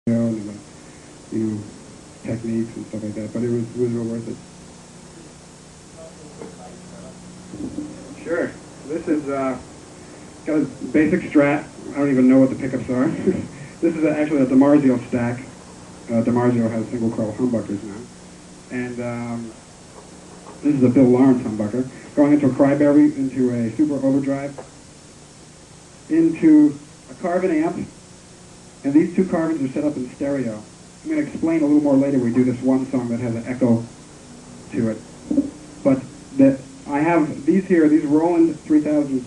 and techniques and stuff like that. But it was real worth it. Sure. This is got a basic Strat. I don't even know what the pickups are. This is actually a DiMarzio stack. DiMarzio has single coil humbuckers now. And this is a Bill Lawrence humbucker. Going into a Cryberry, into a Super Overdrive, into a Carbon amp, and these two carbons are set up in stereo. I'm going to explain a little more later. We do this one song that has an echo to it. But I have these here, these Roland 3000s.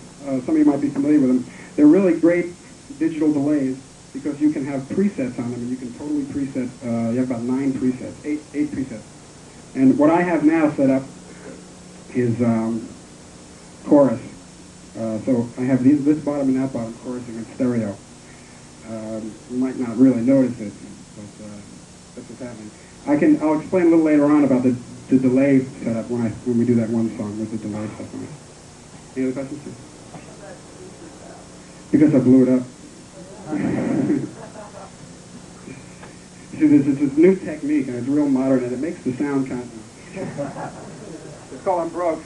Some of you might be familiar with them. They're really great digital delays because you can have presets on them, and you can totally preset. You have about 9 presets, eight presets. And what I have now set up is chorus. So I have this bottom and that bottom chorusing in stereo. You might not really notice it, but that's what's happening. I'll explain a little later on about the delay setup when we do that one song with the delay stuff on it. Any other questions? Because I blew it up. See, it's a new technique, and it's real modern, and it makes the sound kind of... It's called I'm broke.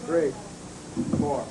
Three, 4.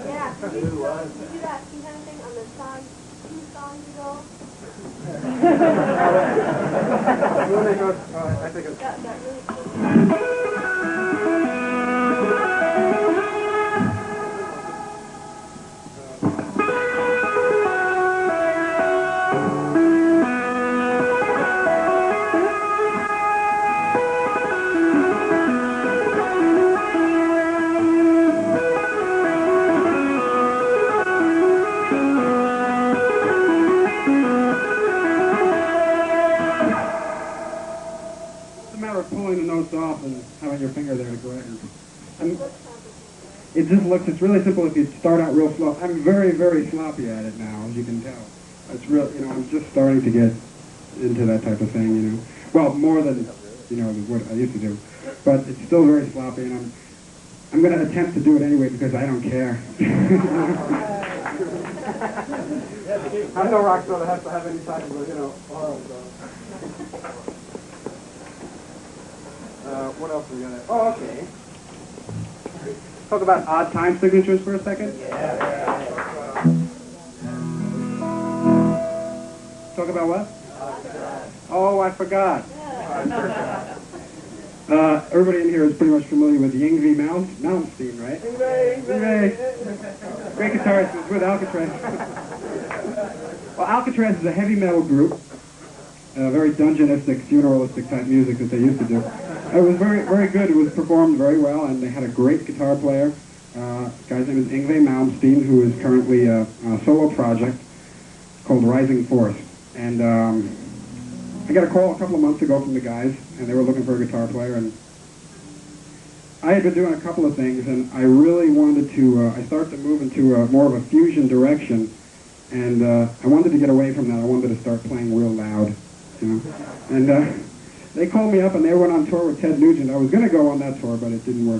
Yeah, can you do that kind of thing on the song, 2 songs ago? I think it's... That really cool. Pulling the notes off and having your finger there to go ahead and it just looks, it's really simple if you start out real slow. I'm very, very sloppy at it now, as you can tell. It's real, I'm just starting to get into that type of thing, Well, more than, what I used to do. But it's still very sloppy, and I'm going to attempt to do it anyway because I don't care. I'm no rock star that has to have any type of, what else are we going to... Oh, okay. Talk about odd time signatures for a second? Yeah. Talk about what? Oh, I forgot. Everybody in here is pretty much familiar with Yngwie Malmsteen, right? Yngwie. Great guitarist, was with Alcatraz. Well, Alcatraz is a heavy metal group. Very dungeonistic, funeralistic type music that they used to do. It was very, very good. It was performed very well, and they had a great guitar player. Guy's name is Yngwie Malmsteen, who is currently a solo project called Rising Force. And I got a call a couple of months ago from the guys, and they were looking for a guitar player. And I had been doing a couple of things, and I really wanted to. I started to move into more of a fusion direction, and I wanted to get away from that. I wanted to start playing real loud, And they called me up, and they went on tour with Ted Nugent. I was going to go on that tour, but it didn't work